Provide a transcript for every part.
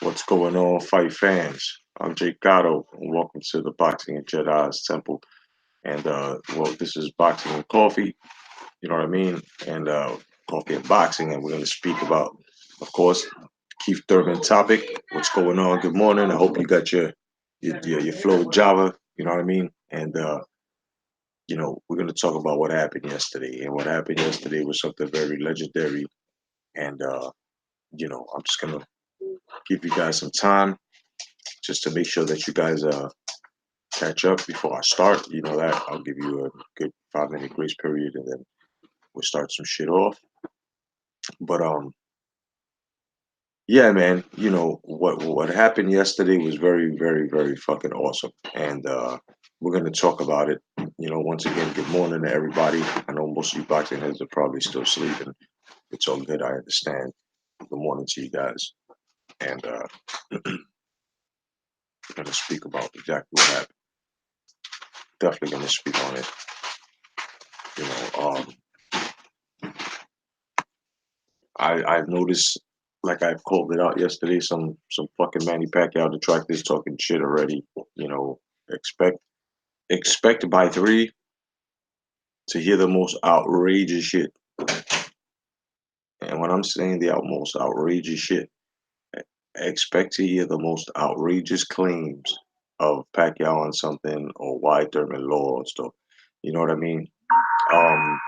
What's going on, fight fans? I'm J.Cotto, and welcome to the Boxing and Jedi's Temple. And well, this is Boxing and Coffee. You know what I mean? And coffee and boxing, and we're going to speak about, of course, Keith Thurman topic. What's going on? Good morning. I hope you got your flow Java. You know what I mean? And we're going to talk about what happened yesterday. And what happened yesterday was something very legendary. And I'm just going to give you guys some time just to make sure that you guys catch up before I start. You know that I'll give you a good 5 minute grace period, and then we'll start some shit off. But yeah, man. You know what happened yesterday was very, very, very fucking awesome, and we're gonna talk about it. Once again, good morning to everybody. I know most of you boxing heads are probably still sleeping. It's all good. I understand. Good morning to you guys, and we're gonna speak about exactly what happened. Definitely gonna speak on it. You know, I've noticed, like I've called it out yesterday, some fucking Manny Pacquiao detractors talking shit already. You know, expect by 3 to hear the most outrageous shit. And when I'm saying the most outrageous shit, expect to hear the most outrageous claims of Pacquiao on something or why Thurman law and stuff. You know what I mean? Um,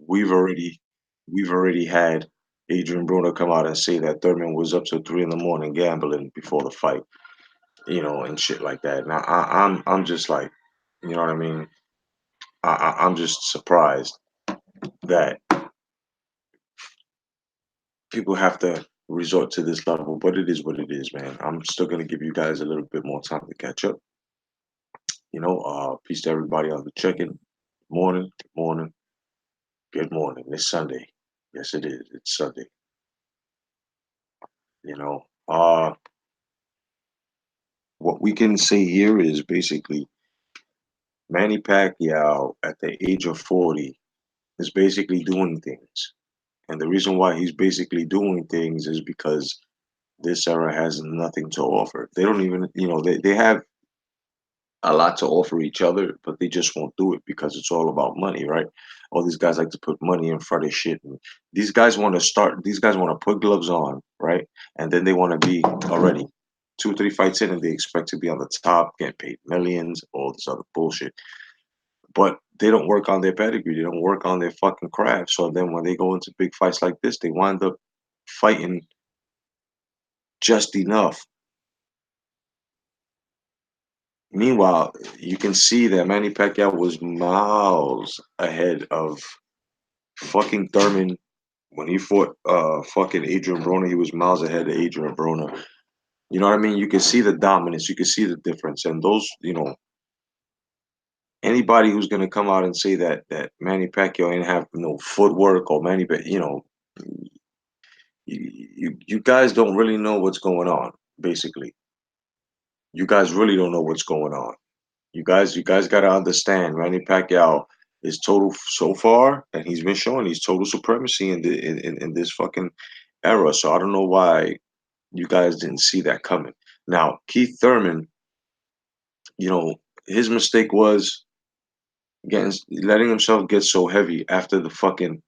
we've already we've already had Adrian Bruner come out and say that Thurman was up till 3 in the morning gambling before the fight, and shit like that. Now I'm just like, you know what I mean? I'm just surprised that people have to resort to this level, but it is what it is, man. I'm still gonna give you guys a little bit more time to catch up. Peace to everybody on the check-in. Morning, good morning, good morning. It's Sunday. Yes, it is. It's Sunday. You know, uh, what we can say here is basically Manny Pacquiao at the age of 40 is basically doing things. And the reason why he's basically doing things is because this era has nothing to offer. They don't even, they have a lot to offer each other, but they just won't do it because it's all about money, right? All these guys like to put money in front of shit. And these guys want to put gloves on, right? And then they want to be already 2 or 3 fights in and they expect to be on the top, getting paid millions, all this other bullshit. But they don't work on their pedigree. They don't work on their fucking craft. So then when they go into big fights like this, they wind up fighting just enough. Meanwhile, you can see that Manny Pacquiao was miles ahead of fucking Thurman when he fought fucking Adrian Broner. He was miles ahead of Adrian Broner. You know what I mean? You can see the dominance. You can see the difference. And those, anybody who's gonna come out and say that Manny Pacquiao ain't have no footwork or you guys don't really know what's going on. Basically, you guys really don't know what's going on. You guys got to understand, Manny Pacquiao is total so far, and he's been showing he's total supremacy in this fucking era. So I don't know why you guys didn't see that coming. Now, Keith Thurman, his mistake was letting himself get so heavy after the Josecito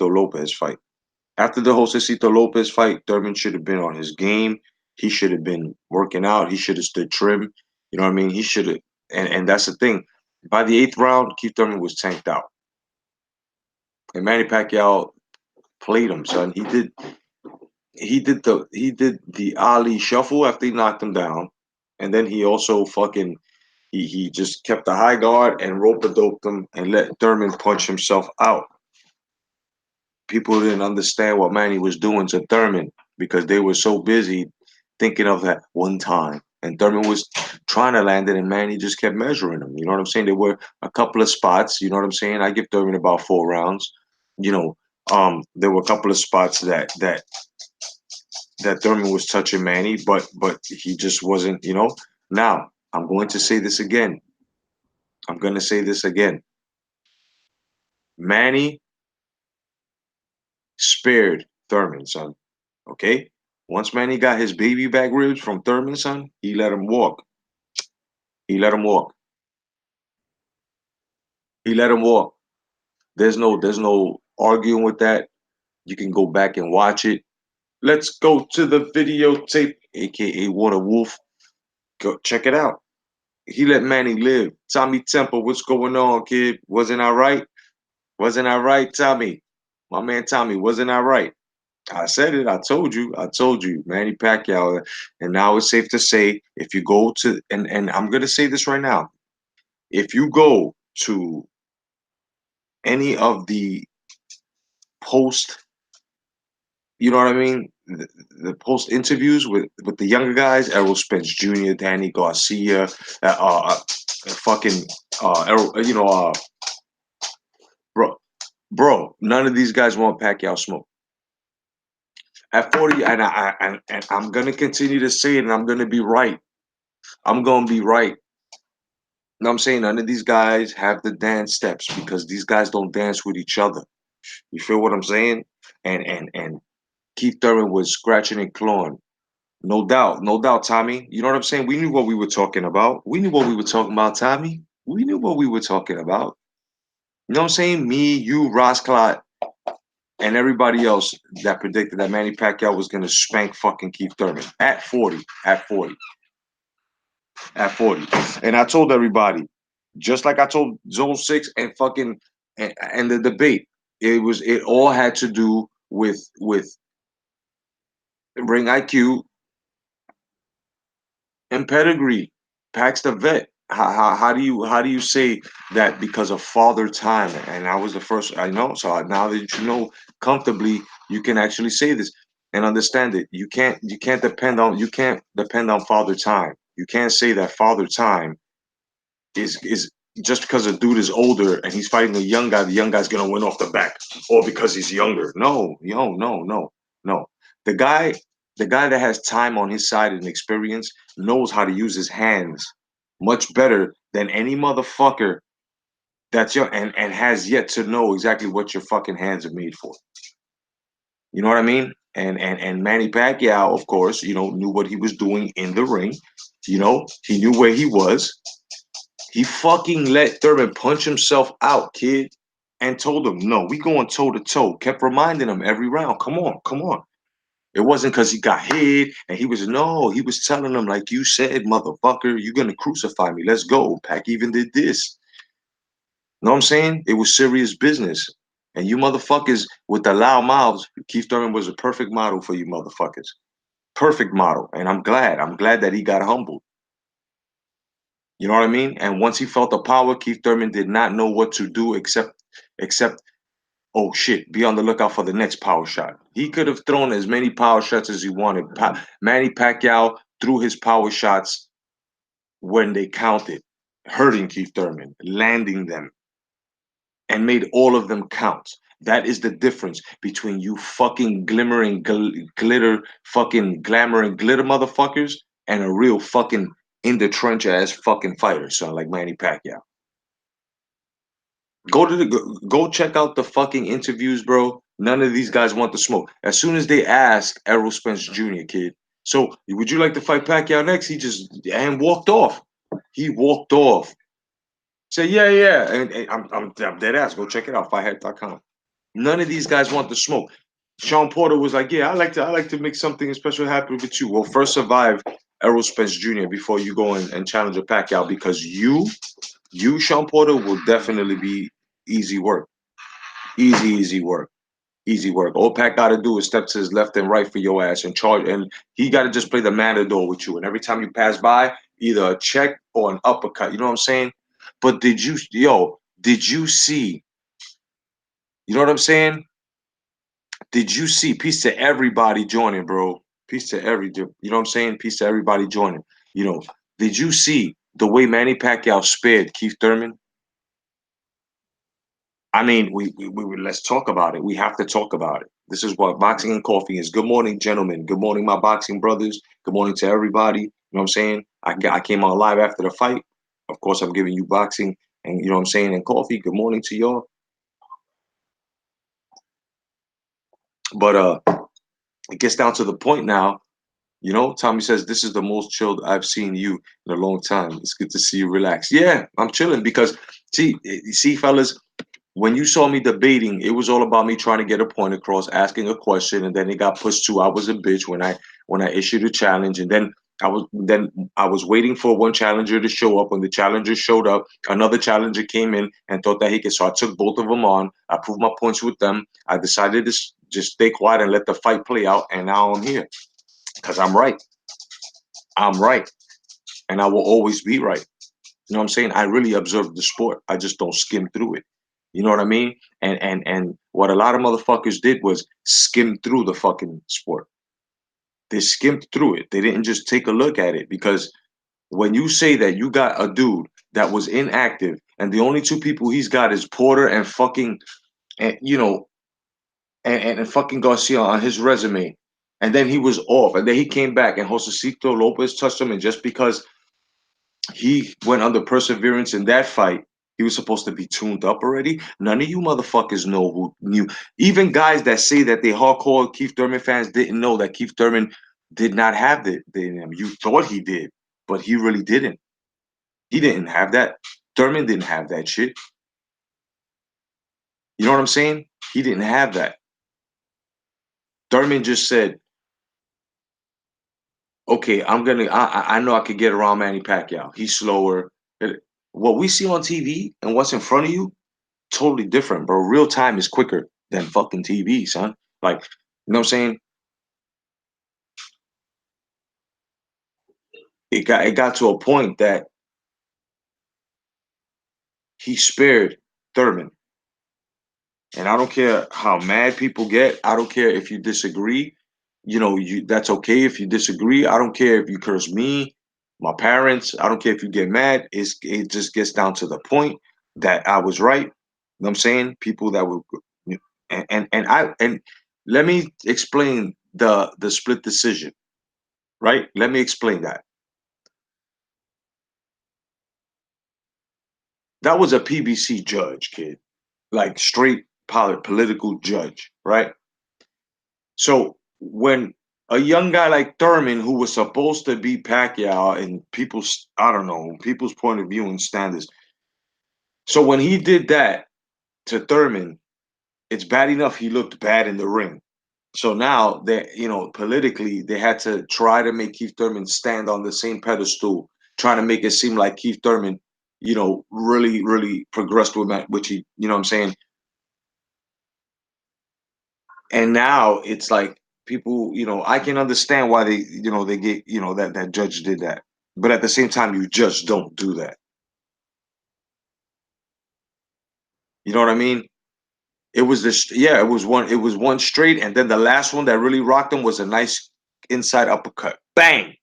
Lopez fight. After the Josecito Lopez fight, Thurman should have been on his game. He should have been working out. He should have stood trim. You know what I mean? He should have, and that's the thing. By the 8th round, Keith Thurman was tanked out, and Manny Pacquiao played him, son. He did the Ali shuffle after he knocked him down, and then he also fucking he just kept the high guard and rope a doped him and let Thurman punch himself out. People didn't understand what Manny was doing to Thurman because they were so busy thinking of that one time. And Thurman was trying to land it, and Manny just kept measuring him. You know what I'm saying? There were a couple of spots. You know what I'm saying? I give Thurman about 4 rounds. There were a couple of spots that Thurman was touching Manny, but he just wasn't. Now I'm going to say this again. I'm gonna say this again. Manny spared Thurman, son. Okay? Once Manny got his baby back ribs from Thurman, son, he let him walk. He let him walk. He let him walk. There's no arguing with that. You can go back and watch it. Let's go to the videotape, aka Water Wolf. Go check it out. He let Manny live. Tommy Temple, what's going on, kid? Wasn't I right? Wasn't I right, Tommy? My man Tommy, wasn't I right? I said it. I told you. I told you, Manny Pacquiao. And now it's safe to say, if you go to, and I'm gonna say this right now, if you go to any of the post, you know what I mean, the post interviews with the younger guys, Errol Spence Jr., Danny Garcia, fucking Errol, bro, bro, none of these guys want Pacquiao smoke. At 40, and I'm gonna continue to say it, and I'm gonna be right. I'm gonna be right. You know what I'm saying? None of these guys have the dance steps because these guys don't dance with each other. You feel what I'm saying? And Keith Thurman was scratching and clawing. No doubt, no doubt, Tommy. You know what I'm saying? We knew what we were talking about. We knew what we were talking about, Tommy. We knew what we were talking about. You know what I'm saying? Me, you, Ross Clot, and everybody else that predicted that Manny Pacquiao was gonna spank fucking Keith Thurman at 40, at 40, at 40. And I told everybody, just like I told Zone 6 and fucking and the debate, it all had to do with ring IQ and pedigree. Pax the vet. How do you say that because of father time? And I was the first I know. So now that you know comfortably, you can actually say this and understand it. You can't depend on father time. You can't say that father time is just because a dude is older and he's fighting a young guy, the young guy's gonna win off the back, or because he's younger. No, no. The guy, the guy that has time on his side and experience knows how to use his hands much better than any motherfucker that's young and has yet to know exactly what your fucking hands are made for. You know what I mean? And Manny Pacquiao, of course, knew what he was doing in the ring. He knew where he was. He fucking let Thurman punch himself out, kid, and told him, no, we going toe to toe. Kept reminding him every round, come on, come on. It wasn't because he got hit and he was telling him, like you said, motherfucker, you're going to crucify me. Let's go. Pac even did this. You know what I'm saying? It was serious business. And you motherfuckers with the loud mouths, Keith Thurman was a perfect model for you motherfuckers. Perfect model. And I'm glad. I'm glad that he got humbled. You know what I mean? And once he felt the power, Keith Thurman did not know what to do except oh shit, be on the lookout for the next power shot. He could have thrown as many power shots as he wanted. Manny Pacquiao threw his power shots when they counted, hurting Keith Thurman, landing them, and made all of them count. That is the difference between you fucking glimmering glitter, fucking glamour and glitter motherfuckers and a real fucking in the trench ass fucking fighter, son, like Manny Pacquiao. Go check out the fucking interviews, bro. None of these guys want the smoke. As soon as they asked Errol Spence Jr., kid, so would you like to fight Pacquiao next? He just and walked off. He walked off. Say yeah, yeah, and I'm dead ass. Go check it out, fighthead.com. None of these guys want the smoke. Sean Porter was like, yeah, I like to make something special happen with you. Well, first survive Errol Spence Jr. before you go and challenge a Pacquiao because you, Sean Porter, will definitely be easy work. Easy work. Easy work. All Pac got to do is step to his left and right for your ass and charge. And he got to just play the matador with you. And every time you pass by, either a check or an uppercut. You know what I'm saying? But did you see, you know what I'm saying? Did you see, peace to everybody joining, bro? Peace to you know what I'm saying? Peace to everybody joining. You know, did you see the way Manny Pacquiao spared Keith Thurman? I mean, let's talk about it. We have to talk about it. This is what boxing and coffee is. Good morning, gentlemen. Good morning, my boxing brothers. Good morning to everybody. You know what I'm saying? I came on live after the fight. Of course, I'm giving you boxing And you know what I'm saying? And coffee, good morning to y'all. But it gets down to the point now. You know, Tommy says, this is the most chilled I've seen you in a long time. It's good to see you relax. Yeah, I'm chilling because, see, fellas, when you saw me debating, it was all about me trying to get a point across, asking a question, and then it got pushed to I was a bitch when I issued a challenge, and then I was waiting for one challenger to show up. When the challenger showed up, another challenger came in and thought that he could. So I took both of them on. I proved my points with them. I decided to just stay quiet and let the fight play out, and now I'm here because I'm right. I'm right, and I will always be right. You know what I'm saying? I really observe the sport. I just don't skim through it. You know what I mean? And what a lot of motherfuckers did was skim through the fucking sport. They skimmed through it. They didn't just take a look at it because when you say that you got a dude that was inactive and the only two people he's got is Porter and fucking and you know and fucking Garcia on his resume, and then he was off, and then he came back and Josecito Lopez touched him, and just because he went under perseverance in that fight. He was supposed to be tuned up already. None of you motherfuckers know who knew. Even guys that say that they hardcore Keith Thurman fans didn't know that Keith Thurman did not have the in him. You thought he did, but he really didn't. He didn't have that. Thurman didn't have that shit. You know what I'm saying? He didn't have that. Thurman just said, "Okay, I know I could get around Manny Pacquiao. He's slower." What we see on TV and what's in front of you totally different, bro. Real time is quicker than fucking TV, son. Like, you know what I'm saying? It got to a point that he spared Thurman. And I don't care how mad people get. I don't care if you disagree. You know, that's okay if you disagree. I don't care if you curse me, my parents. I don't care if you get mad. It just gets down to the point that I was right. You know what I'm saying? People that were and let me explain the split decision, right? Let me explain that. That was a PBC judge, kid. Like straight political judge, right? So when a young guy like Thurman, who was supposed to be Pacquiao in people's, I don't know, people's point of view and standards. So when he did that to Thurman, it's bad enough he looked bad in the ring. So now that, politically, they had to try to make Keith Thurman stand on the same pedestal, trying to make it seem like Keith Thurman, really, really progressed with that, which he, you know what I'm saying? And now it's like people, I can understand why they get, that judge did that. But at the same time, you just don't do that. You know what I mean? It was this, yeah, it was one straight, and then the last one that really rocked him was a nice inside uppercut. Bang!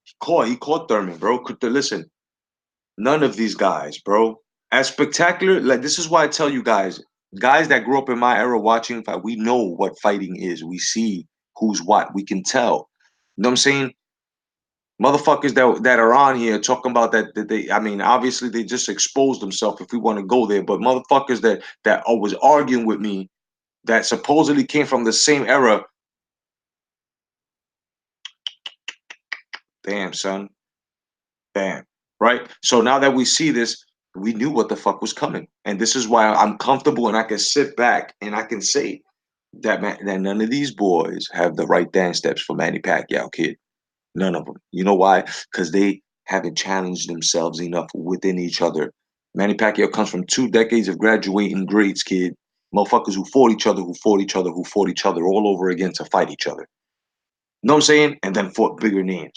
He caught Thurman, bro. Listen, none of these guys, bro, as spectacular. Like, this is why I tell you guys that grew up in my era watching fight, we know what fighting is. We see who's what. We can tell. You know what I'm saying? Motherfuckers that are on here talking about that they, I mean, obviously they just exposed themselves if we want to go there. But motherfuckers that was arguing with me that supposedly came from the same era, damn son, damn, right? So now that we see this, we knew what the fuck was coming, and this is why I'm comfortable and I can sit back and I can say that none of these boys have the right dance steps for Manny Pacquiao, kid. None of them. You know why? Because they haven't challenged themselves enough within each other. Manny Pacquiao comes from 2 decades of graduating grades, kid. Motherfuckers who fought each other, who fought each other, who fought each other all over again to fight each other. You know what I'm saying? And then fought bigger names.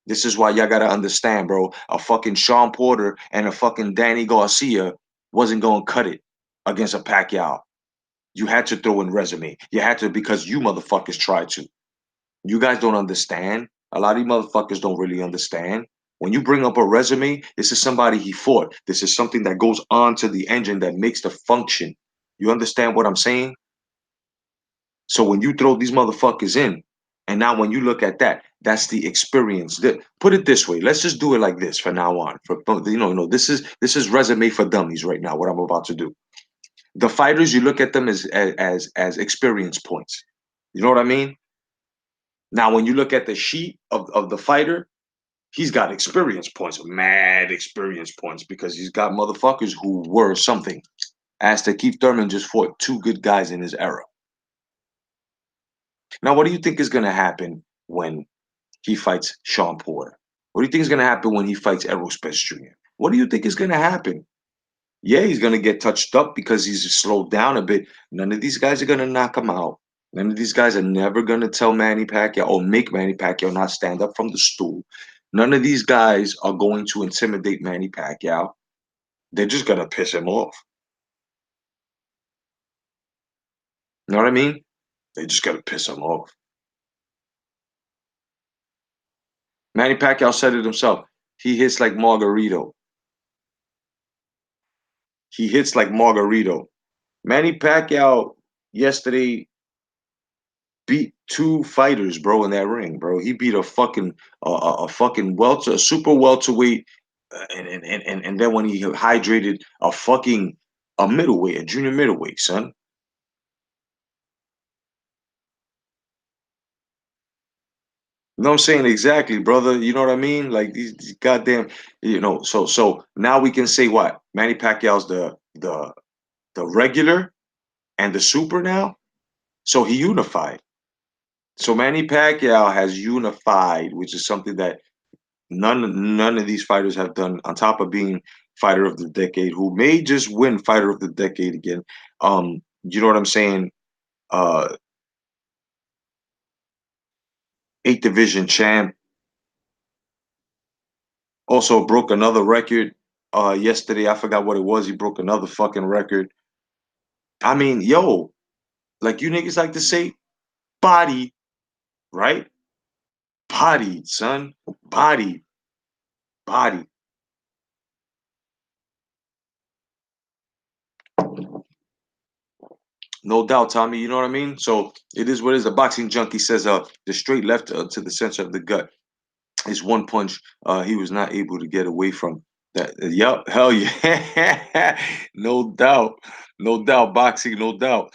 This is why y'all gotta understand, bro. A fucking Sean Porter and a fucking Danny Garcia wasn't gonna cut it against a Pacquiao. You had to throw in resume. You had to because you motherfuckers tried to. You guys don't understand. A lot of you motherfuckers don't really understand. When you bring up a resume, this is somebody he fought. This is something that goes on to the engine that makes the function. You understand what I'm saying? So when you throw these motherfuckers in, and now when you look at that, That's the experience. Put it this way. Let's just do it like this from now on. This is resume for dummies right now. What I'm about to do. The fighters, you look at them as experience points. You know what I mean? Now, when you look at the sheet of the fighter, he's got experience points, mad experience points, because he's got motherfuckers who were something. As to Keith Thurman just fought two good guys in his era. Now, what do you think is going to happen when he fights Sean Porter? What do you think is going to happen when he fights Errol Spence Jr.? What do you think is going to happen? Yeah, he's going to get touched up because he's slowed down a bit. None of these guys are going to knock him out. None of these guys are never going to tell Manny Pacquiao or make Manny Pacquiao not stand up from the stool. None of these guys are going to intimidate Manny Pacquiao. They're just going to piss him off. You know what I mean? They just got to piss him off. Manny Pacquiao said it himself. He hits like Margarito. He hits like Margarito. Manny Pacquiao yesterday beat two fighters, bro, in that ring, bro. He beat a fucking welter, a super welterweight, and then when he hydrated a middleweight, a junior middleweight, son. You know what I'm saying? Exactly, brother. You know what I mean? Like these goddamn, so now we can say what? Manny Pacquiao's the regular and the super now. So he unified. So Manny Pacquiao has unified, which is something that none of these fighters have done. On top of being fighter of the decade, who may just win fighter of the decade again. You know what I'm saying? Uh, eighth division champ. Also broke another record. Yesterday I forgot what it was. He broke another fucking record. I mean, yo, like you niggas like to say, body, right? Body, son, body, body. No doubt, Tommy. You know what I mean? So it is what it is. The boxing junkie says, the straight left to the center of the gut is one punch he was not able to get away from. That, yup, hell yeah, no doubt, no doubt, boxing, no doubt.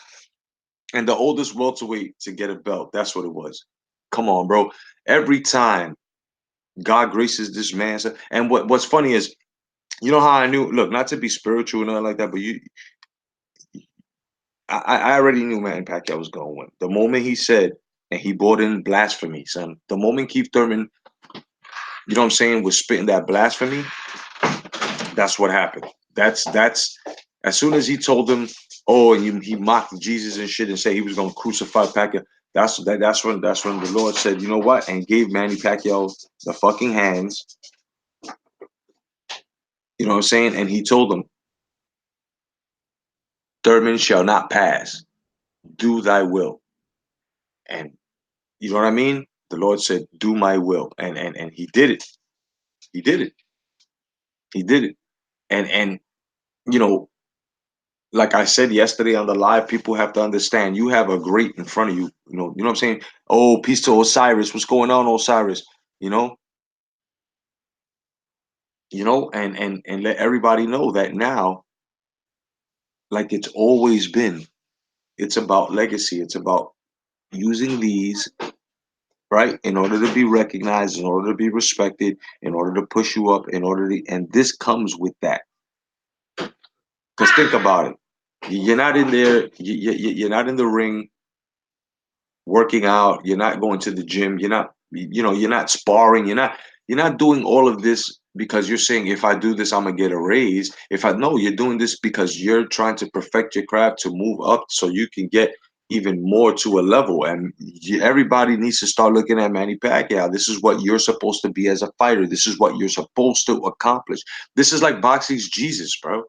And the oldest welterweight to get a belt. That's what it was. Come on, bro. Every time God graces this man, and what's funny is, you know how I knew. Look, not to be spiritual or nothing like that, but I already knew Manny Pacquiao was going to win. The moment he said, and he brought in blasphemy, son. The moment Keith Thurman, you know what I'm saying, was spitting that blasphemy, that's what happened. That's as soon as he told him, oh, and he mocked Jesus and shit and said he was going to crucify Pacquiao. That's when the Lord said, you know what, and gave Manny Pacquiao the fucking hands. You know what I'm saying? And he told him, Thurman shall not pass. Do thy will. And you know what I mean? The Lord said, do my will. And he did it. He did it. He did it. And you know, like I said yesterday on the live, people have to understand you have a great in front of you. You know what I'm saying? Oh, peace to Osiris. What's going on, Osiris? You know, and let everybody know that now, like it's always been, it's about legacy. It's about using these, right, in order to be recognized, in order to be respected, in order to push you up, and this comes with that. Because think about it. You're not in there, you're not in the ring working out, you're not going to the gym, you're not sparring, you're not doing all of this because you're saying, if I do this, I'm gonna get a raise. If I know you're doing this because you're trying to perfect your craft to move up so you can get even more to a level. And everybody needs to start looking at Manny Pacquiao. This is what you're supposed to be as a fighter. This is what you're supposed to accomplish. This is like boxing's Jesus, bro.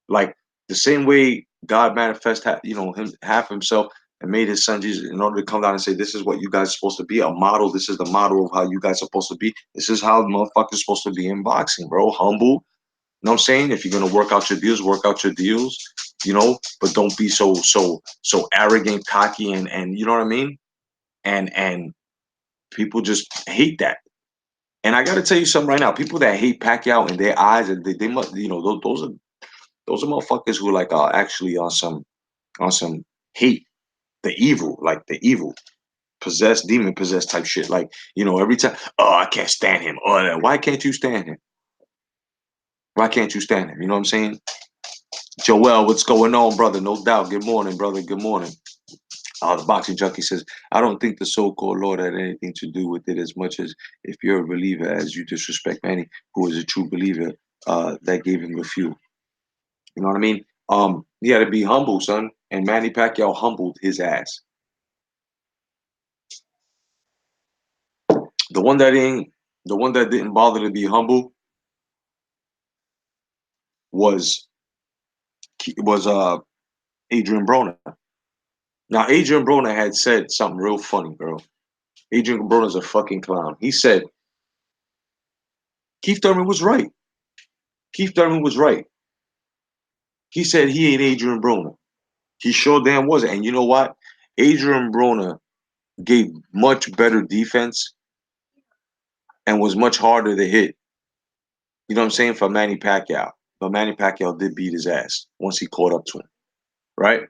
Like the same way God manifest, him half himself and made his son Jesus in order to come down and say, this is what you guys are supposed to be, a model. This is the model of how you guys are supposed to be. This is how motherfuckers supposed to be in boxing, bro. Humble. You know what I'm saying? If you're gonna work out your deals, but don't be so arrogant, cocky, and you know what I mean? And People just hate that. And I got to tell you something right now. People that hate Pacquiao in their eyes, and they must, those are motherfuckers who like are actually on some hate, the evil, like the evil, possessed, demon possessed type shit. Like, every time, oh, I can't stand him. Oh, why can't you stand him? Why can't you stand him? You know what I'm saying? Joel, what's going on, brother? No doubt. Good morning, brother. Good morning. The boxing junkie says, I don't think the so-called Lord had anything to do with it as much as if you're a believer, as you disrespect Manny, who is a true believer, that gave him the fuel. You know what I mean? He had to be humble, son. And Manny Pacquiao humbled his ass. The one that ain't, the one that didn't bother to be humble was was Adrian Broner. Now Adrian Broner had said something real funny, bro. Adrian Broner's a fucking clown. He said Keith Thurman was right. Keith Thurman was right. He said he ain't Adrian Broner. He sure damn wasn't. And you know what? Adrian Broner gave much better defense and was much harder to hit. You know what I'm saying? For Manny Pacquiao. But Manny Pacquiao did beat his ass once he caught up to him. Right?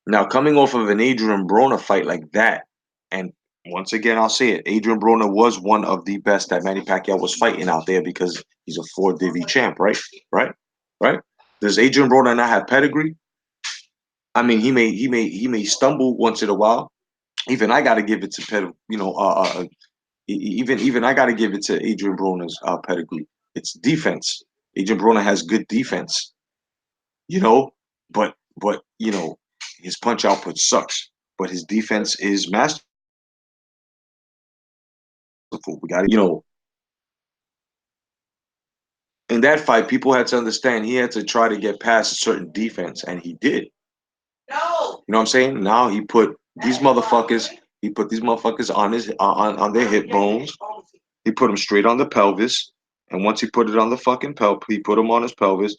Now, coming off of an Adrian Broner fight like that, and once again, I'll say it, Adrian Broner was one of the best that Manny Pacquiao was fighting out there because he's a 4 divvy champ, right? Right? Right? Does Adrian Broner not have pedigree? I mean, he may stumble once in a while. Even I got to give it to even I got to give it to Adrian Broner's pedigree. It's defense. Adrian Broner has good defense, you know, but his punch output sucks. But his defense is masterful. We got in that fight, people had to understand he had to try to get past a certain defense, and he did. No. You know what I'm saying? Now he put these motherfuckers on his on their hip bones. He put them straight on the pelvis, and once he put it on the fucking he put him on his pelvis.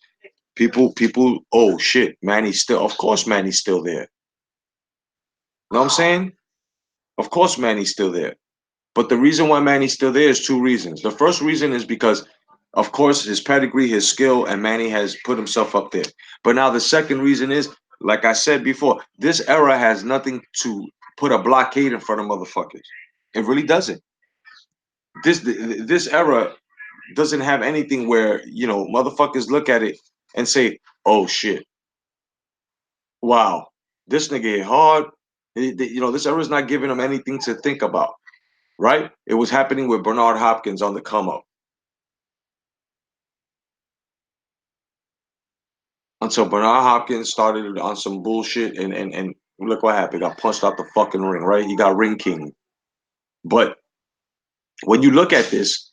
People, oh shit, Manny's still. Of course, Manny's still there. You know what I'm saying? Of course, Manny's still there. But the reason why Manny's still there is two reasons. The first reason is because, of course, his pedigree, his skill, and Manny has put himself up there. But now the second reason is, like I said before, this era has nothing to put a blockade in front of motherfuckers. It really doesn't. This era doesn't have anything where motherfuckers look at it and say, "Oh shit, wow, this nigga hit hard." This era is not giving them anything to think about. Right? It was happening with Bernard Hopkins on the come up until Bernard Hopkins started on some bullshit, and look what happened. Got punched out the fucking ring. Right? He got ring king. But when you look at this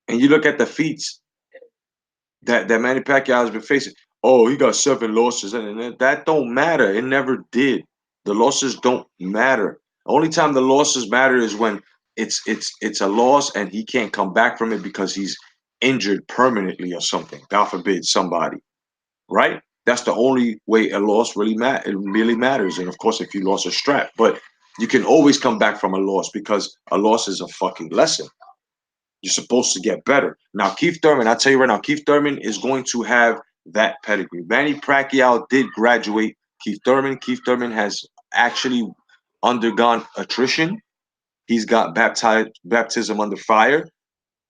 and you look at the feats that Manny Pacquiao has been facing. Oh, he got 7 losses, and that don't matter. It never did. The losses don't matter. Only time the losses matter is when it's a loss and he can't come back from it because he's injured permanently or something. God forbid somebody, right? That's the only way a loss it really matters. And of course, if you lost a strap, but you can always come back from a loss because a loss is a fucking lesson. You're supposed to get better. Now, Keith Thurman, I tell you right now, Keith Thurman is going to have that pedigree. Manny Pacquiao did graduate Keith Thurman. Keith Thurman has actually undergone attrition. He's got baptism under fire.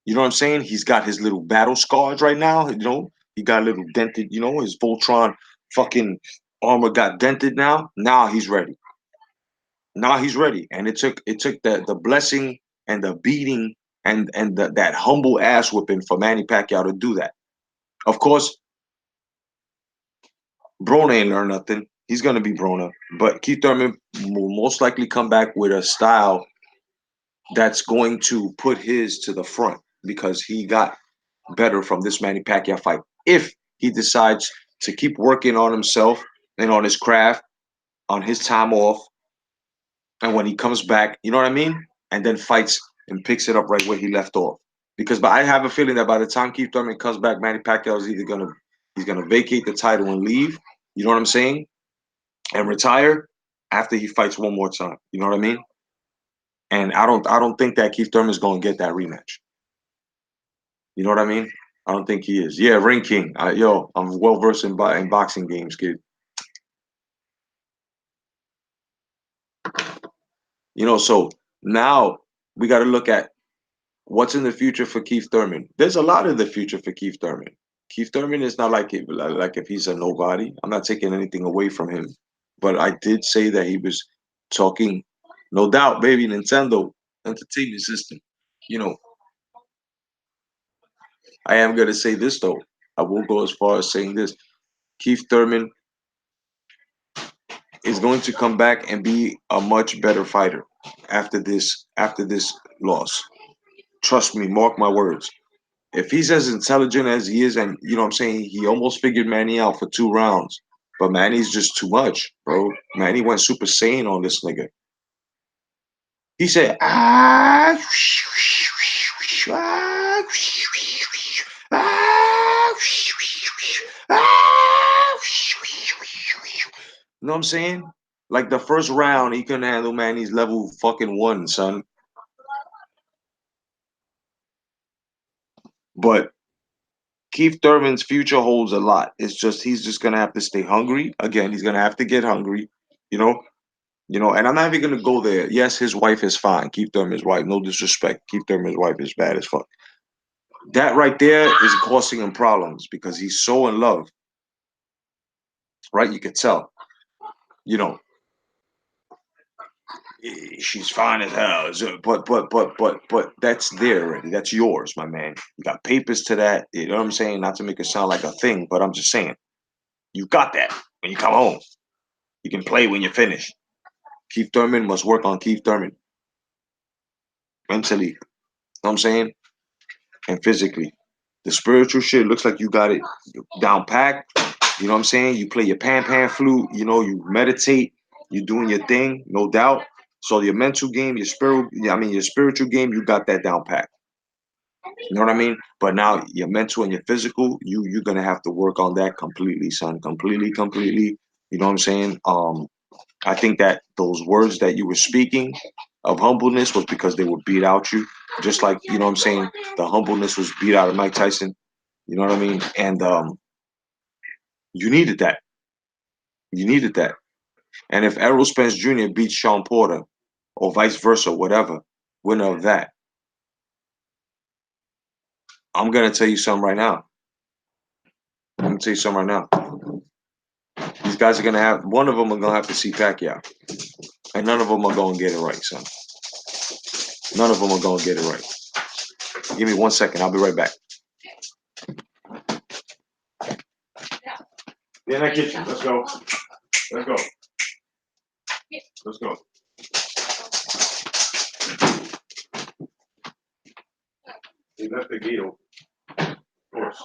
You know what I'm saying? He's got his little battle scars right now. He got a little dented. His Voltron fucking armor got dented now. Now he's ready. Now he's ready. And it took the blessing and the beating and that humble ass whipping for Manny Pacquiao to do that. Of course, Broner ain't learned nothing. He's gonna be Broner, but Keith Thurman will most likely come back with a style that's going to put his to the front because he got better from this Manny Pacquiao fight. If he decides to keep working on himself and on his craft, on his time off, and when he comes back, you know what I mean, and then fights and picks it up right where he left off. Because I have a feeling that by the time Keith Thurman comes back, Manny Pacquiao is either he's gonna vacate the title and leave. You know what I'm saying? And retire after he fights one more time. You know what I mean? And I don't think that Keith Thurman's gonna get that rematch. You know what I mean? I don't think he is. Yeah, Ring King. Yo, I'm well versed in boxing games, kid. So now we got to look at what's in the future for Keith Thurman. There's a lot in the future for Keith Thurman. Keith Thurman is not like if he's a nobody. I'm not taking anything away from him, but I did say that he was talking, no doubt, baby, Nintendo Entertainment System. You know, I am gonna say this though. I will go as far as saying this. Keith Thurman is going to come back and be a much better fighter after this loss. Trust me, mark my words. If he's as intelligent as he is, and you know what I'm saying, he almost figured Manny out for 2 rounds. But Manny's just too much, bro. Manny went Super Saiyan on this nigga. He said, ah, ah, ah, ah. You know what I'm saying? Like the first round, he couldn't handle Manny's level fucking one, son. But Keith Thurman's future holds a lot. It's just he's just gonna have to stay hungry. Again, he's gonna have to get hungry. You know, and I'm not even gonna go there. Yes, his wife is fine. Keith Thurman's wife, no disrespect. Keith Thurman's wife is bad as fuck. That right there is causing him problems because he's so in love, right? You could tell. You know, she's fine as hell. But that's there already. That's yours, my man. You got papers to that. You know what I'm saying? Not to make it sound like a thing, but I'm just saying you got that when you come home. You can play when you're finished. Keith Thurman must work on Keith Thurman mentally. You know what I'm saying? And physically. The spiritual shit looks like you got it down packed. You know what I'm saying? You play your pan flute, you meditate, you're doing your thing, no doubt. So your mental game, your spiritual game, you got that down packed. You know what I mean? But now your mental and your physical, you're gonna have to work on that completely, son. Completely, completely. You know what I'm saying? I think that those words that you were speaking of humbleness was because they would beat out you. Just like, you know what I'm saying, the humbleness was beat out of Mike Tyson. You know what I mean? And you needed that. You needed that. And if Errol Spence Jr. beats Sean Porter or vice versa, whatever, winner of that, I'm gonna tell you something right now. I'm gonna tell you something right now. These guys are gonna have one of them are gonna have to see Pacquiao. And none of them are gonna get it right, son. None of them are gonna get it right. Give me 1 second, I'll be right back. In that kitchen. Let's go. Let's go. Let's go. They left the gate open. Of course.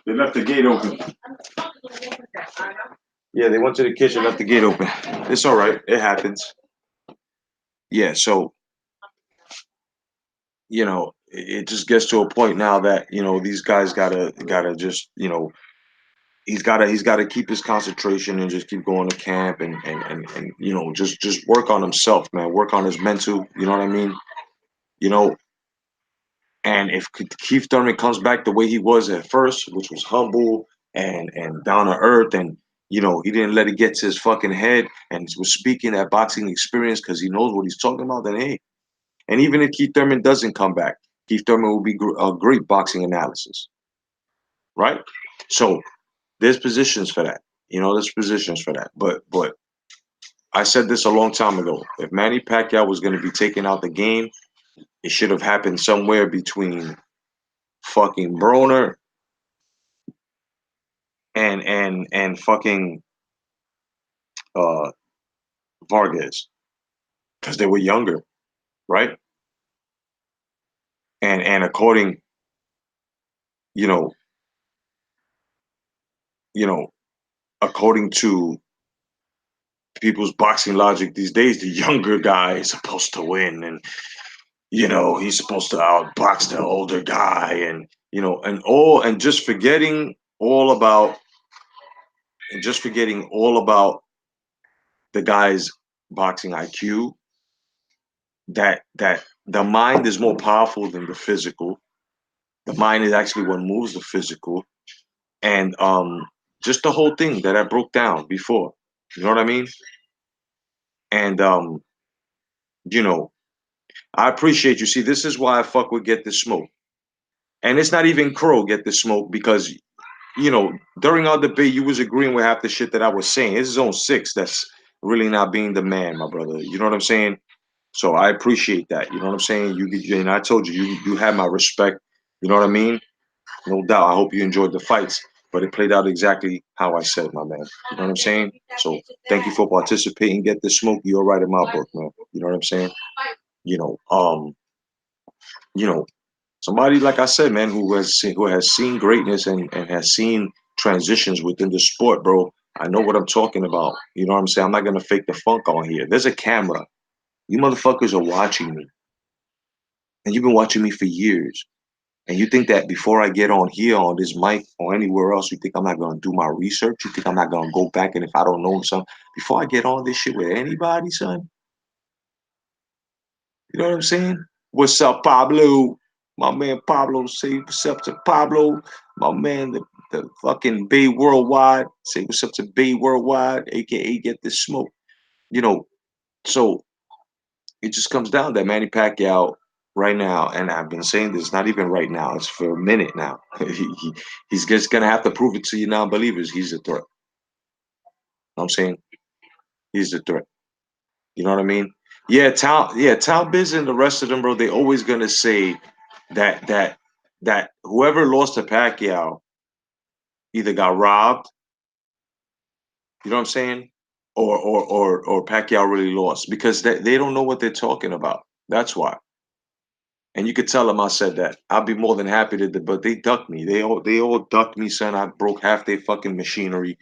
They left the gate open. Yeah, they went to the kitchen, left the gate open. It's all right. It happens. Yeah, so it just gets to a point now that these guys gotta just he's gotta keep his concentration and just keep going to camp and just work on himself, man. Work on his mental. You know what I mean? You know, and if Keith Thurman comes back the way he was at first, which was humble and down to earth, and he didn't let it get to his fucking head, and was speaking that boxing experience because he knows what he's talking about, then hey. And even if Keith Thurman doesn't come back, Keith Thurman will be a great boxing analysis, right? So there's positions for that. There's positions for that. But I said this a long time ago. If Manny Pacquiao was going to be taken out the game, it should have happened somewhere between fucking Broner and fucking uh, Vargas because they were younger, right? And according, you know, you know, according to people's boxing logic these days, the younger guy is supposed to win, and he's supposed to outbox the older guy, and and just forgetting all about the guy's boxing IQ, that the mind is more powerful than the physical. The mind is actually what moves the physical, and just the whole thing that I broke down before. You know what I mean? And you know, I appreciate you. See, this is why I fuck with Get the Smoke. And it's not even Crow Get the Smoke because during our debate you was agreeing with half the shit that I was saying. It's his own six that's really not being the man, my brother. You know what I'm saying? So I appreciate that. You know what I'm saying? And I told you, you have my respect. You know what I mean? No doubt. I hope you enjoyed the fights, but it played out exactly how I said, my man. You know what I'm saying? So thank you for participating. Get the smoke. You're all right in my book, man. You know what I'm saying? You know, um, you know, somebody like I said, man, who has seen greatness and has seen transitions within the sport, bro. I know what I'm talking about. You know what I'm saying? I'm not gonna fake the funk on here. There's a camera. You motherfuckers are watching me, and you've been watching me for years. And you think that before I get on here on this mic or anywhere else, you think I'm not gonna do my research? You think I'm not gonna go back and if I don't know something before I get on this shit with anybody, son? You know what I'm saying? What's up, Pablo? My man Pablo, say what's up to Pablo. My man, the fucking Bay Worldwide. Say what's up to Bay Worldwide, aka Get This Smoke. You know, so it just comes down that Manny Pacquiao right now, and I've been saying this not even right now, it's for a minute now. He's just gonna have to prove it to you non-believers. He's a threat. You know what I'm saying? He's a threat. You know what I mean? Tal Biz and the rest of them, bro, they always gonna say that whoever lost to Pacquiao either got robbed, you know what I'm saying? Or Pacquiao really lost because they don't know what they're talking about. That's why. And you could tell them I said that. I'd be more than happy to, but they ducked me. They all ducked me, son. I broke half their fucking machinery.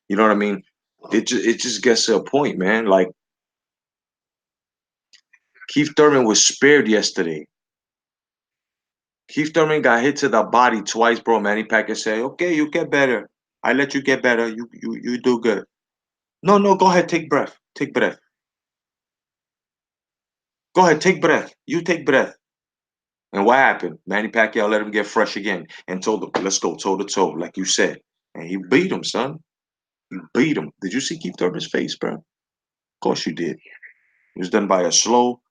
You know what I mean? It just gets to a point, man. Like Keith Thurman was spared yesterday. Keith Thurman got hit to the body twice, bro. Manny Pacquiao said, "Okay, you get better. I let you get better. You do good. No, no, go ahead, take breath. Take breath. Go ahead, take breath. You take breath." And what happened? Manny Pacquiao let him get fresh again and told him, "Let's go toe to toe," like you said. And he beat him, son. He beat him. Did you see Keith Thurman's face, bro? Of course you did. It was done by a slow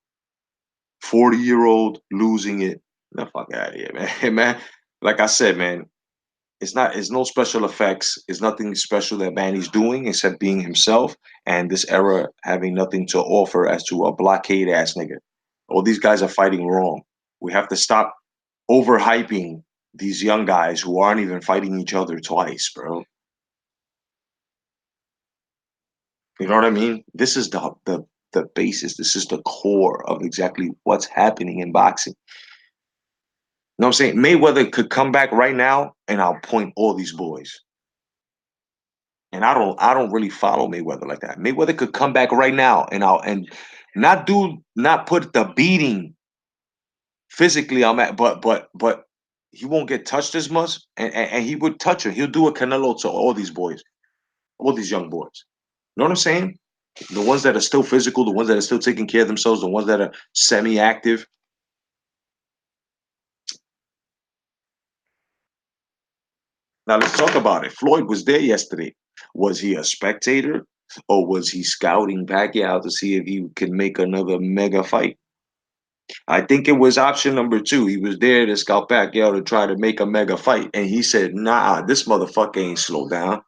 40-year-old losing it. The fuck out of here, man. Man, like I said, man, it's no special effects. It's nothing special that Manny's doing except being himself and this era having nothing to offer as to a blockade ass nigga. All these guys are fighting wrong. We have to stop overhyping these young guys who aren't even fighting each other twice, bro. You know what I mean? This is the basis. This is the core of exactly what's happening in boxing. You know what I'm saying? Mayweather could come back right now and I'll point all these boys. And I don't really follow Mayweather like that. Mayweather could come back right now and not put the beating physically on that, but he won't get touched as much and he would touch her. He'll do a Canelo to all these boys, all these young boys. You know what I'm saying? The ones that are still physical, the ones that are still taking care of themselves, the ones that are semi-active. Now let's talk about it. Floyd was there yesterday. Was he a spectator or was he scouting Pacquiao to see if he could make another mega fight? I think it was option number two. He was there to scout Pacquiao to try to make a mega fight. And he said, nah, this motherfucker ain't slow down.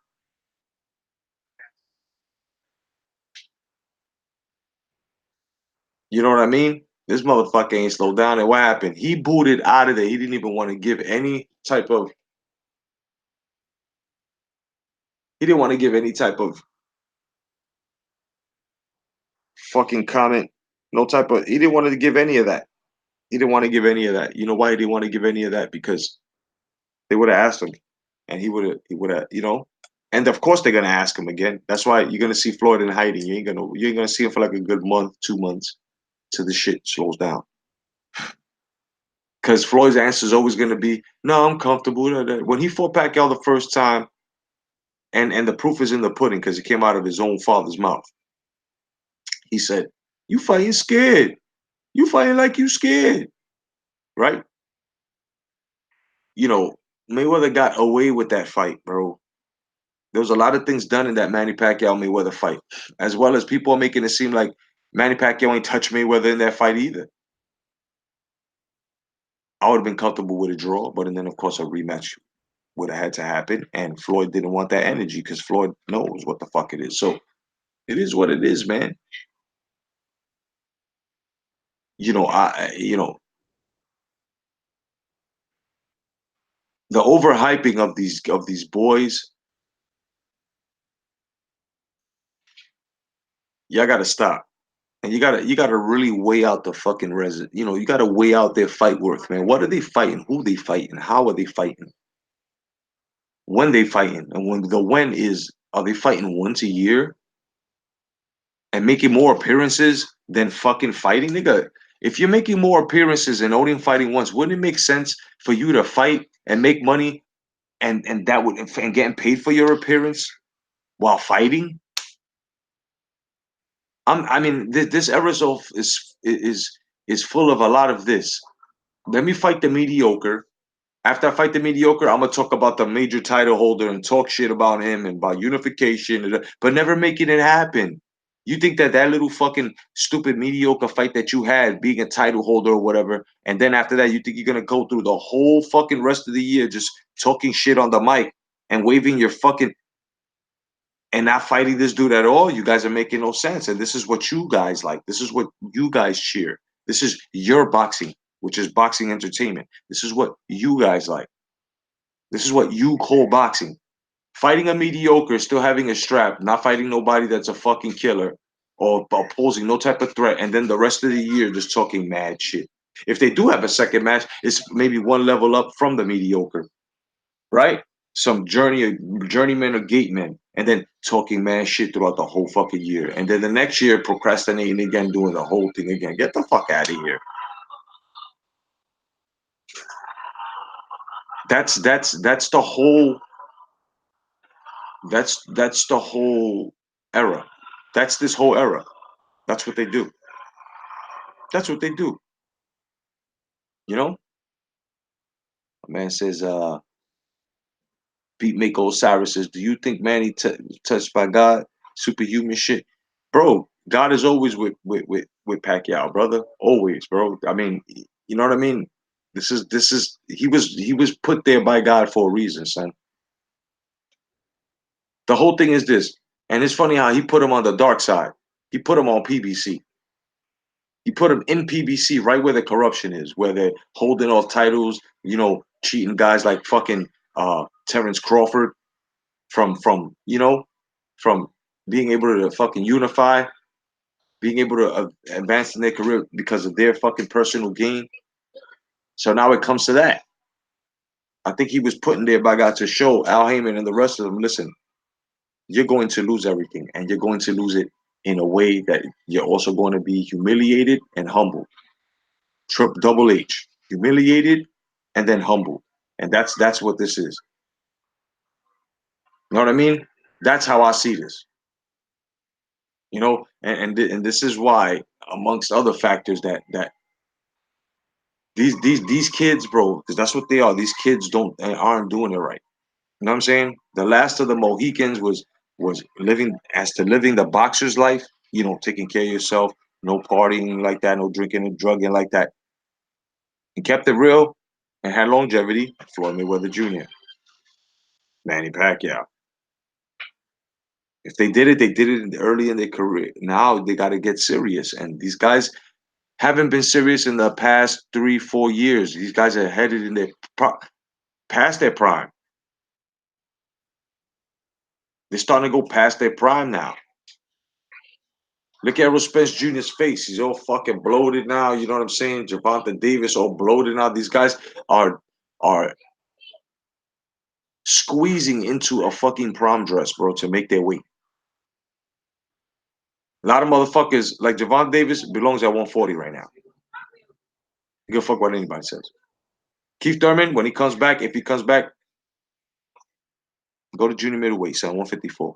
You know what I mean? This motherfucker ain't slow down. And what happened? He booted out of there. He didn't even want to give any type of he didn't want to give any type of fucking comment. No type of he didn't want to give any of that. He didn't want to give any of that. You know why he didn't want to give any of that? Because they would have asked him, and he would have. And of course they're gonna ask him again. That's why you're gonna see Floyd in hiding. You ain't gonna see him for like a good month, 2 months, till the shit slows down. Because Floyd's answer is always gonna be, "No, I'm comfortable." When he fought Pacquiao the first time, and the proof is in the pudding because it came out of his own father's mouth. He said, "You fighting scared. You fighting like you scared, right?" You know, Mayweather got away with that fight, bro. There was a lot of things done in that Manny Pacquiao Mayweather fight, as well as people are making it seem like Manny Pacquiao ain't touched Mayweather in that fight either. I would have been comfortable with a draw, but and then of course a rematch would have had to happen, and Floyd didn't want that energy because Floyd knows what the fuck it is. So it is what it is, man. The overhyping of these boys, y'all got to stop. And you gotta really weigh out the fucking resident. You gotta weigh out their fight worth, man. What are they fighting? Who they fighting? How are they fighting? When they fighting? And when is, are they fighting once a year and making more appearances than fucking fighting, nigga? If you're making more appearances and only fighting once, wouldn't it make sense for you to fight and make money and that would and getting paid for your appearance while fighting? I mean, this era is full of a lot of this. Let me fight the mediocre. After I fight the mediocre, I'm gonna talk about the major title holder and talk shit about him and about unification, but never making it happen. You think that that little fucking stupid mediocre fight that you had, being a title holder or whatever, and then after that, you think you're gonna go through the whole fucking rest of the year just talking shit on the mic and waving your fucking and not fighting this dude at all? You guys are making no sense. And this is what you guys like. This is what you guys cheer. This is your boxing, which is boxing entertainment. This is what you guys like. This is what you call boxing. Fighting a mediocre, still having a strap, not fighting nobody that's a fucking killer or posing no type of threat, and then the rest of the year just talking mad shit. If they do have a second match, it's maybe one level up from the mediocre, right? Some journeyman or gateman, and then talking mad shit throughout the whole fucking year, and then the next year procrastinating again, doing the whole thing again. Get the fuck out of here. That's the whole that's the whole era. That's this whole era. That's what they do. That's what they do. You know, a man says, Pete Mako Osiris says, "Do you think Manny touched by God? Superhuman shit, bro. God is always with Pacquiao, brother. Always, bro. I mean, you know what I mean. This is he was put there by God for a reason, son. The whole thing is this, and it's funny how he put him on the dark side. He put him on PBC. He put him in PBC, right where the corruption is, where they're holding off titles, cheating guys like fucking Terrence Crawford from being able to fucking unify, being able to advance in their career because of their fucking personal gain. So now it comes to that. I think he was put in there by God to show Al Heyman and the rest of them, listen, you're going to lose everything, and you're going to lose it in a way that you're also going to be humiliated and humbled. Double H, humiliated and then humbled, and that's what this is. You know what I mean? That's how I see this. And this is why, amongst other factors, that these kids, bro, because that's what they are. These kids aren't doing it right. You know what I'm saying? The last of the Mohicans was living the boxer's life. Taking care of yourself, no partying like that, no drinking and drugging like that, and kept it real and had longevity. Floyd Mayweather Jr., Manny Pacquiao. If they did it early in their career. Now they got to get serious, and these guys haven't been serious in the past 3, 4 years. These guys are headed in their past their prime. They're starting to go past their prime now. Look at Errol Spence Jr.'s face. He's all fucking bloated now. You know what I'm saying? Javante Davis all bloated now. These guys are squeezing into a fucking prom dress, bro, to make their weight. A lot of motherfuckers like Javante Davis belongs at 140 right now. You give a fuck what anybody says. Keith Thurman, when he comes back, if he comes back, go to junior middleweight, son, 154.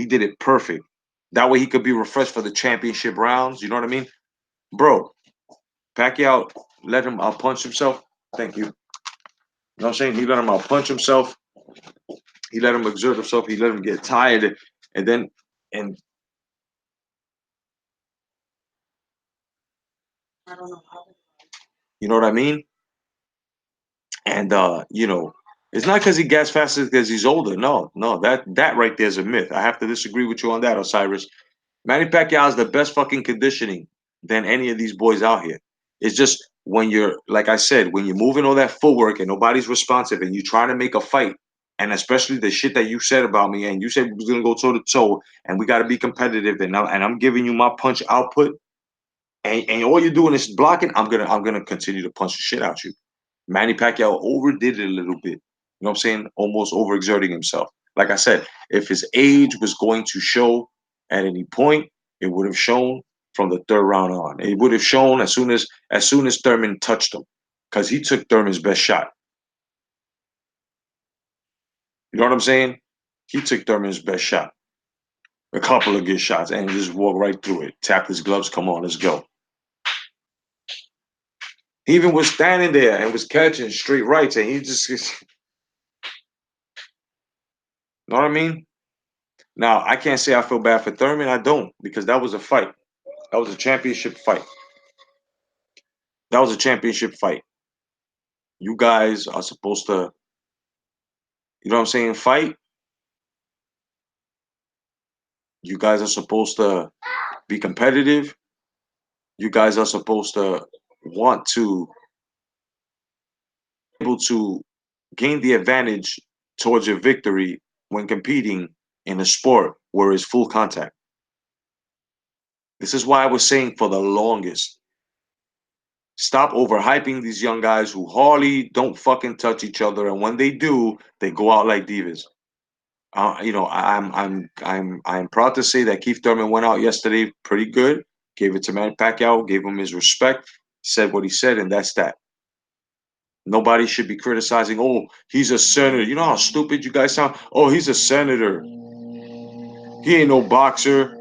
He did it perfect. That way he could be refreshed for the championship rounds. You know what I mean? Bro, Pacquiao let him outpunch himself. Thank you. You know what I'm saying? He let him outpunch himself. He let him exert himself. He let him get tired. And then, and you know what I mean? And it's not because he gets faster because he's older. No, no, that right there is a myth. I have to disagree with you on that, Osiris. Manny Pacquiao has the best fucking conditioning than any of these boys out here. It's just when you're, like I said, when you're moving all that footwork and nobody's responsive and you're trying to make a fight, and especially the shit that you said about me, and you said we was gonna go toe to toe, and we got to be competitive, and I'm giving you my punch output, and all you're doing is blocking. I'm gonna continue to punch the shit out you. Manny Pacquiao overdid it a little bit. You know what I'm saying? Almost overexerting himself. Like I said, if his age was going to show at any point, it would have shown from the third round on. It would have shown as soon as Thurman touched him, because he took Thurman's best shot. You know what I'm saying? He took Thurman's best shot, a couple of good shots, and just walked right through it. Tapped his gloves. Come on, let's go. He even was standing there and was catching straight rights, and he just, you know what I mean? Now, I can't say I feel bad for Thurman. I don't, because that was a fight. That was a championship fight. That was a championship fight. You guys are supposed to, you know what I'm saying, fight. You guys are supposed to be competitive. You guys are supposed to want to be able to gain the advantage towards your victory when competing in a sport where it's full contact. This is why I was saying for the longest, stop overhyping these young guys who hardly don't fucking touch each other, and when they do, they go out like divas. I'm proud to say that Keith Thurman went out yesterday pretty good. Gave it to Manny Pacquiao, gave him his respect, said what he said, and that's that. Nobody should be criticizing. Oh, he's a senator. You know how stupid you guys sound. Oh, he's a senator. He ain't no boxer.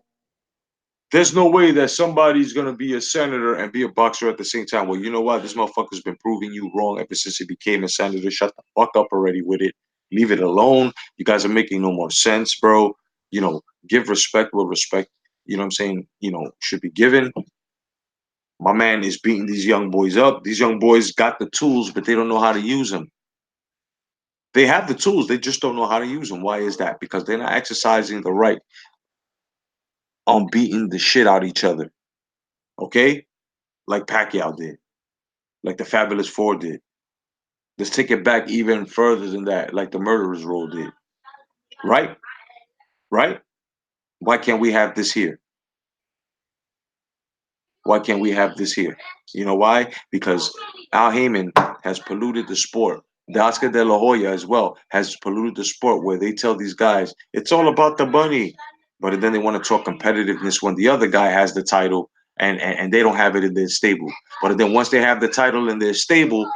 There's no way that somebody's gonna be a senator and be a boxer at the same time. Well, you know what? This motherfucker's been proving you wrong ever since he became a senator. Shut the fuck up already with it. Leave it alone. You guys are making no more sense, bro. Give respect where respect, what I'm saying, should be given. My man is beating these young boys up. These young boys got the tools, but they don't know how to use them. They have the tools, they just don't know how to use them. Why is that? Because they're not exercising the right on beating the shit out of each other. Okay? Like Pacquiao did, like the Fabulous Four did. Let's take it back even further than that, like the Murderers Row did. Right? Right? Why can't we have this here? Why can't we have this here? You know why? Because Al Heyman has polluted the sport. The Oscar de la Hoya as well has polluted the sport, where they tell these guys it's all about the money, but then they want to talk competitiveness when the other guy has the title, and they don't have it in their stable. But then once they have the title in their stable,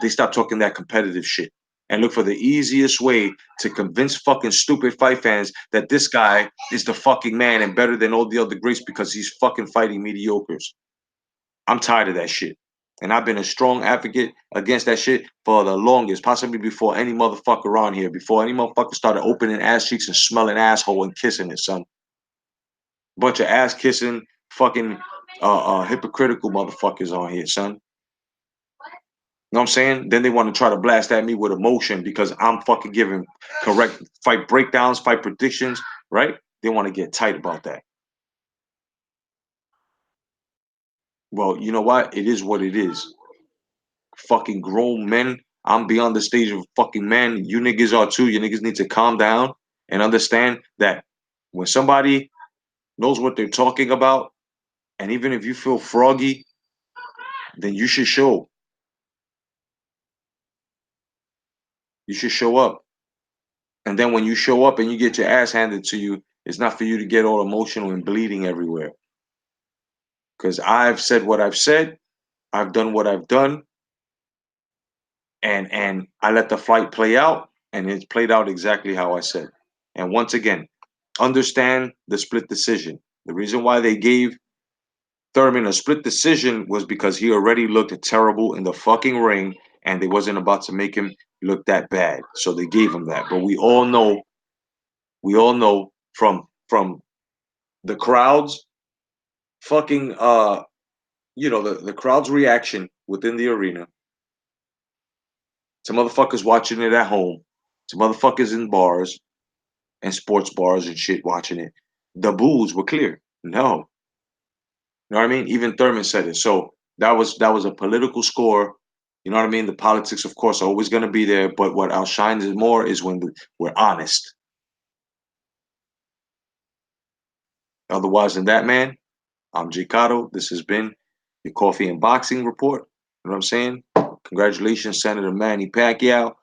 they stop talking that competitive shit and look for the easiest way to convince fucking stupid fight fans that this guy is the fucking man and better than all the other greats because he's fucking fighting mediocres. I'm tired of that shit. And I've been a strong advocate against that shit for the longest, possibly before any motherfucker around here, before any motherfucker started opening ass cheeks and smelling asshole and kissing it, son. Bunch of ass kissing, fucking hypocritical motherfuckers on here, son. You know what I'm saying? Then they want to try to blast at me with emotion because I'm fucking giving correct fight breakdowns, fight predictions, right? They want to get tight about that. Well, you know what? It is what it is. Fucking grown men. I'm beyond the stage of fucking man. You niggas are too. You niggas need to calm down and understand that when somebody knows what they're talking about, and even if you feel froggy, then you should show. You should show up. And then when you show up and you get your ass handed to you, it's not for you to get all emotional and bleeding everywhere. Because I've said what I've said, I've done what I've done, and I let the fight play out, and it's played out exactly how I said. And once again, understand the split decision. The reason why they gave Thurman a split decision was because he already looked terrible in the fucking ring, and they wasn't about to make him look that bad. So they gave him that. But we all know from the crowd's fucking the crowd's reaction within the arena to motherfuckers watching it at home, to motherfuckers in bars and sports bars and shit watching it. The boos were clear. No. You know what I mean? Even Thurman said it. So that was a political score. You know what I mean? The politics, of course, are always gonna be there. But what outshines it more is when we're honest. Otherwise than that, man, I'm J.Cotto. This has been your coffee and boxing report. You know what I'm saying? Congratulations, Senator Manny Pacquiao.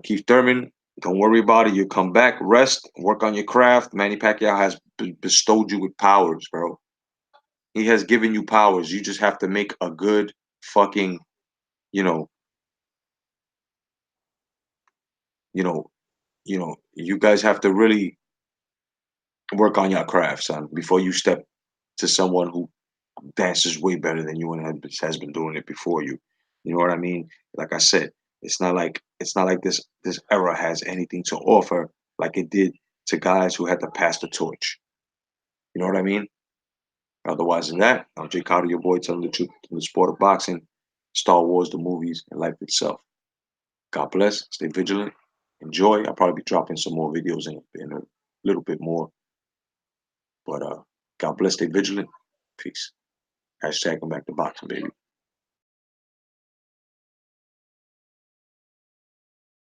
Keith Thurman, don't worry about it. You come back, rest, work on your craft. Manny Pacquiao has bestowed you with powers, bro. He has given you powers. You just have to make a good fucking, you know, you know, you guys have to really work on your craft, son, before you step to someone who dances way better than you and has been doing it before you. You know what I mean? Like I said, it's not like this era has anything to offer like it did to guys who had to pass the torch. You know what I mean? Otherwise than that, I'm Jay Carter, your boy, telling the truth in the sport of boxing, Star Wars, the movies, and life itself. God bless. Stay vigilant. Enjoy. I'll probably be dropping some more videos in a little bit more. But God bless. Stay vigilant. Peace. Hashtag come back to boxing, baby.